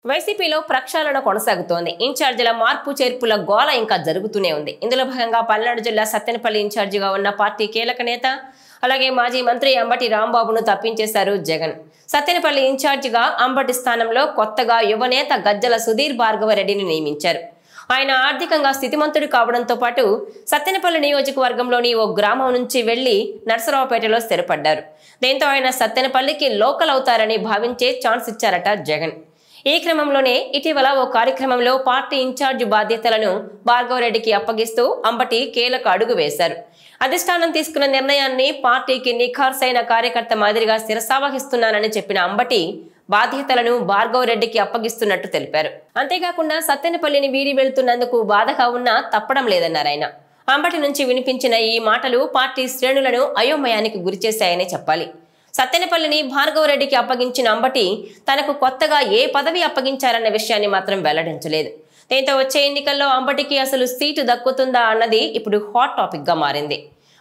వైసీపీలో ప్రక్షాళన కొనసాగుతోంది. ఇన్ఛార్జీల మార్పు చేర్పుల గోల ఇంకా జరుగుతూనే ఉంది. ఇందులో భాగంగా పల్నాడు జిల్లా సత్తెనపల్లి ఇన్ఛార్జిగా ఉన్న పార్టీ కీలక నేత అలాగే మాజీ మంత్రి అంబటి రాంబాబును తప్పించేశారు జగన్. సత్తెనపల్లి ఇన్ఛార్జిగా అంబటి స్థానంలో కొత్తగా యువనేత గజ్జల సుధీర్ భార్గవరెడ్డిని నియమించారు. ఆయన ఆర్థికంగా స్థితిమంతుడు కావడంతో పాటు సత్తెనపల్లి నియోజకవర్గంలోని ఓ గ్రామం నుంచి వెళ్లి నర్సరావుపేటలో స్థిరపడ్డారు. దీంతో ఆయన సత్తెనపల్లికి లోకల్ అవుతారని భావించే ఛాన్స్ ఇచ్చారట జగన్. ఈ క్రమంలోనే ఇటీవల ఓ కార్యక్రమంలో పార్టీ ఇన్ఛార్జి బాధ్యతలను భార్గవరెడ్డికి అప్పగిస్తూ అంబటి కీలక అడుగు వేశారు. అధిష్టానం తీసుకున్న నిర్ణయాన్ని పార్టీకి నిఖార్సైన కార్యకర్త మాదిరిగా శిరసావహిస్తున్నానని చెప్పిన అంబటి బాధ్యతలను భార్గవరెడ్డికి అప్పగిస్తున్నట్టు తెలిపారు. అంతేకాకుండా సత్తెనపల్లిని వీడి వెళ్తున్నందుకు బాధగా ఉన్నా తప్పడం లేదన్నారు ఆయన. అంబటి నుంచి వినిపించిన ఈ మాటలు పార్టీ శ్రేణులను అయోమయానికి గురిచేశాయని చెప్పాలి. సత్తెనపల్లిని భార్గవరెడ్డికి అప్పగించిన అంబటి తనకు కొత్తగా ఏ పదవి అప్పగించారన్న విషయాన్ని మాత్రం వెల్లడించలేదు. దీంతో వచ్చే ఎన్నికల్లో అంబటికి అసలు సీటు దక్కుతుందా అన్నది ఇప్పుడు హాట్ టాపిక్ గా మారింది.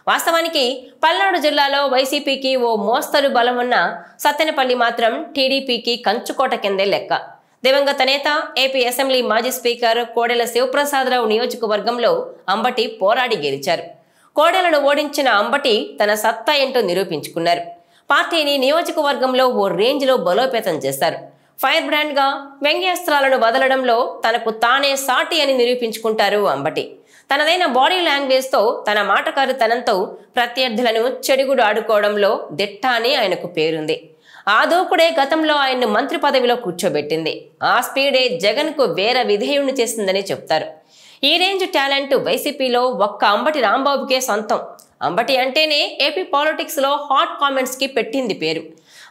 వాస్తవానికి పల్నాడు జిల్లాలో వైసీపీకి ఓ మోస్తరు బలం ఉన్న సత్తెనపల్లి మాత్రం టీడీపీకి కంచుకోట కిందే లెక్క. దివంగత నేత ఏపీ అసెంబ్లీ మాజీ స్పీకర్ కోడెల శివప్రసాదరావు నియోజకవర్గంలో అంబటి పోరాడి గెలిచారు. కోడెలను ఓడించిన అంబటి తన సత్తా ఏంటో నిరూపించుకున్నారు. పార్టీని నియోజకవర్గంలో ఓ రేంజ్లో బలోపేతం చేశారు. ఫైర్ బ్రాండ్ గా వ్యంగ్యాస్త్రాలను వదలడంలో తనకు తానే సాటి అని నిరూపించుకుంటారు అంబటి. తనదైన బాడీ లాంగ్వేజ్ తో తన మాటకారితనంతో ప్రత్యర్థులను చెడుగుడు ఆడుకోవడంలో దిట్ట అని ఆయనకు పేరుంది. ఆ దూకుడే గతంలో ఆయన్ను మంత్రి పదవిలో కూర్చోబెట్టింది. ఆ స్పీడే జగన్ కు వేరే విధేయుణ్ణి చేసిందని చెప్తారు. ఈ రేంజ్ టాలెంట్ వైసీపీలో ఒక్క అంబటి రాంబాబుకే సొంతం. అంబటి అంటేనే ఏపీ పాలిటిక్స్ లో హాట్ కామెంట్స్ కి పెట్టింది పేరు.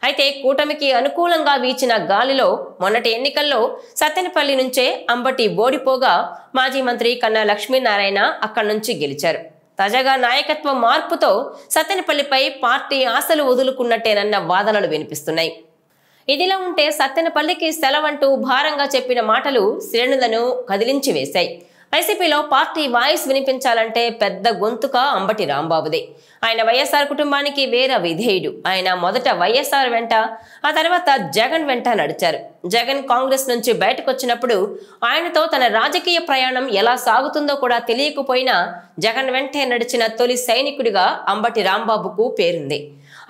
అయితే కూటమికి అనుకూలంగా వీచిన గాలిలో మొన్నటి ఎన్నికల్లో సత్తెనపల్లి నుంచే అంబటి ఓడిపోగా మాజీ మంత్రి కన్నా లక్ష్మీనారాయణ అక్కడి నుంచి గెలిచారు. తాజాగా నాయకత్వ మార్పుతో సత్తెనపల్లిపై పార్టీ ఆశలు వదులుకున్నట్టేనన్న వాదనలు వినిపిస్తున్నాయి. ఇదిలా ఉంటే సత్తెనపల్లికి సెలవంటూ భారంగా చెప్పిన మాటలు శ్రేణులను కదిలించి వేశాయి. వైసీపీలో పార్టీ వాయిస్ వినిపించాలంటే పెద్ద గొంతుక అంబటి రాంబాబుదే. ఆయన వైఎస్ఆర్ కుటుంబానికి వేరే విధేయుడు. ఆయన మొదట వైఎస్ఆర్ వెంట, ఆ తర్వాత జగన్ వెంట నడిచారు. జగన్ కాంగ్రెస్ నుంచి బయటకు వచ్చినప్పుడు ఆయనతో తన రాజకీయ ప్రయాణం ఎలా సాగుతుందో కూడా తెలియకపోయినా జగన్ వెంటే నడిచిన తొలి సైనికుడిగా అంబటి రాంబాబుకు పేరుంది.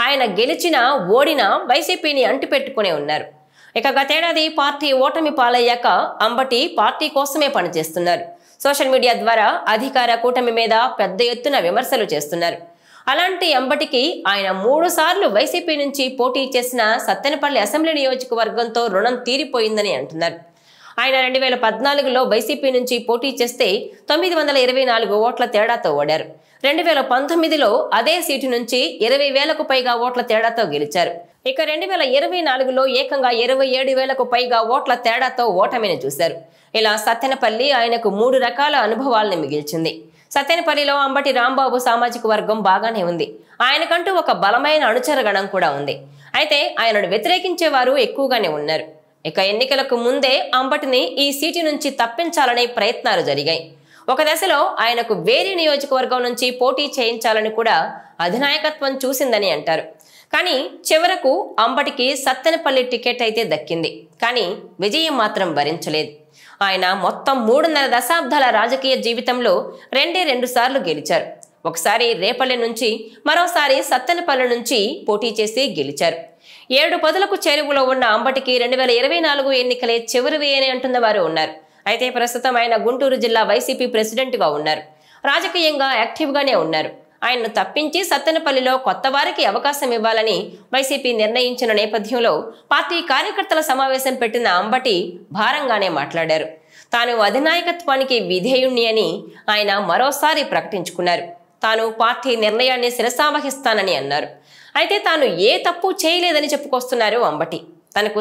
ఆయన గెలిచినా ఓడినా వైసీపీని అంటిపెట్టుకునే ఉన్నారు. ఇక గతేడాది పార్టీ ఓటమి పాలయ్యాక అంబటి పార్టీ కోసమే పనిచేస్తున్నారు. సోషల్ మీడియా ద్వారా అధికార కూటమి మీద పెద్ద ఎత్తున విమర్శలు చేస్తున్నారు. అలాంటి అంబటికి ఆయన 3 సార్లు వైసీపీ నుంచి పోటీ చేసిన సత్తెనపల్లి అసెంబ్లీ నియోజకవర్గంతో రుణం తీరిపోయిందని అంటున్నారు. ఆయన 2014లో వైసీపీ నుంచి పోటీ చేస్తే 924 ఓట్ల తేడాతో ఓడారు. 2019లో అదే సీటు నుంచి 20,000కు పైగా ఓట్ల తేడాతో గెలిచారు. ఇక 2024లో ఏకంగా 27,000కు పైగా ఓట్ల తేడాతో ఓటమిని చూశారు. ఇలా సత్తెనపల్లి ఆయనకు 3 రకాల అనుభవాలను మిగిల్చింది. సత్తెనపల్లిలో అంబటి రాంబాబు సామాజిక వర్గం బాగానే ఉంది. ఆయనకంటూ ఒక బలమైన అనుచరగణం కూడా ఉంది. అయితే ఆయనను వ్యతిరేకించేవారు ఎక్కువగానే ఉన్నారు. ఇక ఎన్నికలకు ముందే అంబటిని ఈ సీటు నుంచి తప్పించాలనే ప్రయత్నాలు జరిగాయి. ఒక దశలో ఆయనకు వేరే నియోజకవర్గం నుంచి పోటీ చేయించాలని కూడా అధినాయకత్వం చూసిందని అంటారు. కానీ చివరకు అంబటికి సత్తెనపల్లి టికెట్ అయితే దక్కింది. కానీ విజయం మాత్రం భరించలేదు. ఆయన మొత్తం 3.5 దశాబ్దాల రాజకీయ జీవితంలో 2 సార్లు గెలిచారు. ఒకసారి రేపల్లె నుంచి, మరోసారి సత్తెనపల్లి నుంచి పోటీ చేసి గెలిచారు. 7 పదులకు చేరువలో ఉన్న అంబటికి 2024 ఎన్నికలే చివరివి అని అంటున్న వారు ఉన్నారు. అయితే ప్రస్తుతం ఆయన గుంటూరు జిల్లా వైసీపీ ప్రెసిడెంట్ గా ఉన్నారు. రాజకీయంగా యాక్టివ్ గానే ఉన్నారు. ఆయన్ను తప్పించి సత్తెనపల్లిలో కొత్త వారికి అవకాశం ఇవ్వాలని వైసీపీ నిర్ణయించిన నేపథ్యంలో పార్టీ కార్యకర్తల సమావేశం పెట్టిన అంబటి భారంగానే మాట్లాడారు. తాను అధినాయకత్వానికి విధేయుణ్ణి అని ఆయన మరోసారి ప్రకటించుకున్నారు. తాను పార్టీ నిర్ణయాన్ని శిరసావహిస్తానని అన్నారు. అయితే తాను ఏ తప్పు చేయలేదని చెప్పుకొస్తున్నారు అంబటి. తనకు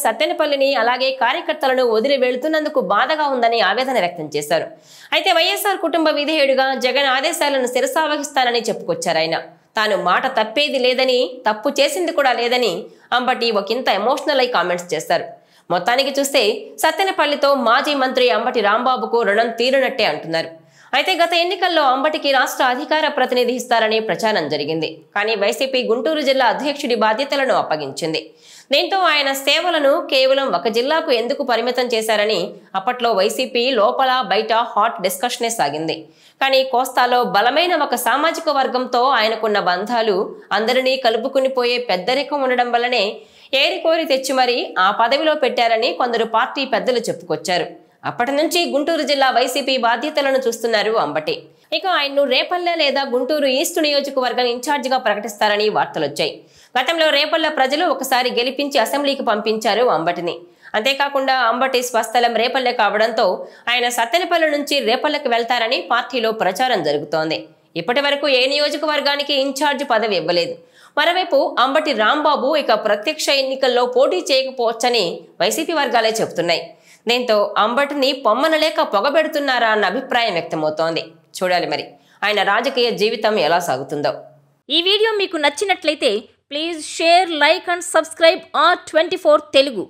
సత్తెనపల్లిని అలాగే కార్యకర్తలను వదిలి వెళుతున్నందుకు బాధగా ఉందని ఆవేదన వ్యక్తం చేశారు. అయితే వైఎస్ఆర్ కుటుంబ విధేయుడిగా జగన్ ఆదేశాలను శిరసావహిస్తానని చెప్పుకొచ్చారు ఆయన. తాను మాట తప్పేది లేదని, తప్పు చేసింది కూడా లేదని అంబటి ఒకంత ఎమోషనల్ అయి కామెంట్స్ చేశారు. మొత్తానికి చూస్తే సత్తెనపల్లితో మాజీ మంత్రి అంబటి రాంబాబుకు రుణం తీరినట్టే అంటున్నారు. అయితే గత ఎన్నికల్లో అంబటికి రాష్ట్ర అధికార ప్రతినిధి ఇస్తారని ప్రచారం జరిగింది. కానీ వైసీపీ గుంటూరు జిల్లా అధ్యక్షుడి బాధ్యతలను అప్పగించింది. దీంతో ఆయన సేవలను కేవలం ఒక జిల్లాకు ఎందుకు పరిమితం చేశారని అప్పట్లో వైసీపీ లోపల బయట హాట్ డిస్కషనే సాగింది. కానీ కోస్తాలో బలమైన ఒక సామాజిక వర్గంతో ఆయనకున్న బంధాలు అందరినీ కలుపుకుని పోయే పెద్దరికం ఉండడం వల్లనే ఏరికోరి తెచ్చి మరీ ఆ పదవిలో పెట్టారని కొందరు పార్టీ పెద్దలు చెప్పుకొచ్చారు. అప్పటి నుంచి గుంటూరు జిల్లా వైసీపీ బాధ్యతలను చూస్తున్నారు అంబటి. ఇక ఆయన్ను రేపల్లె లేదా గుంటూరు ఈస్ట్ నియోజకవర్గం ఇన్ఛార్జిగా ప్రకటిస్తారని వార్తలొచ్చాయి. గతంలో రేపల్లె ప్రజలు ఒకసారి గెలిపించి అసెంబ్లీకి పంపించారు అంబటిని. అంతేకాకుండా అంబటి స్వస్థలం రేపల్లె కావడంతో ఆయన సత్తెనపల్లి నుంచి రేపల్లెకి వెళ్తారని పార్టీలో ప్రచారం జరుగుతోంది. ఇప్పటి వరకు ఏ నియోజకవర్గానికి ఇన్ఛార్జ్ పదవి ఇవ్వలేదు. మరోవైపు అంబటి రాంబాబు ఇక ప్రత్యక్ష ఎన్నికల్లో పోటీ చేయకపోవచ్చని వైసీపీ వర్గాలే చెబుతున్నాయి. దీంతో అంబటిని పొమ్మనలేక పొగబెడుతున్నారా అన్న అభిప్రాయం వ్యక్తమవుతోంది. చూడాలి మరి ఆయన రాజకీయ జీవితం ఎలా సాగుతుందో. ఈ వీడియో మీకు నచ్చినట్లయితే please share, like and subscribe R24 Telugu.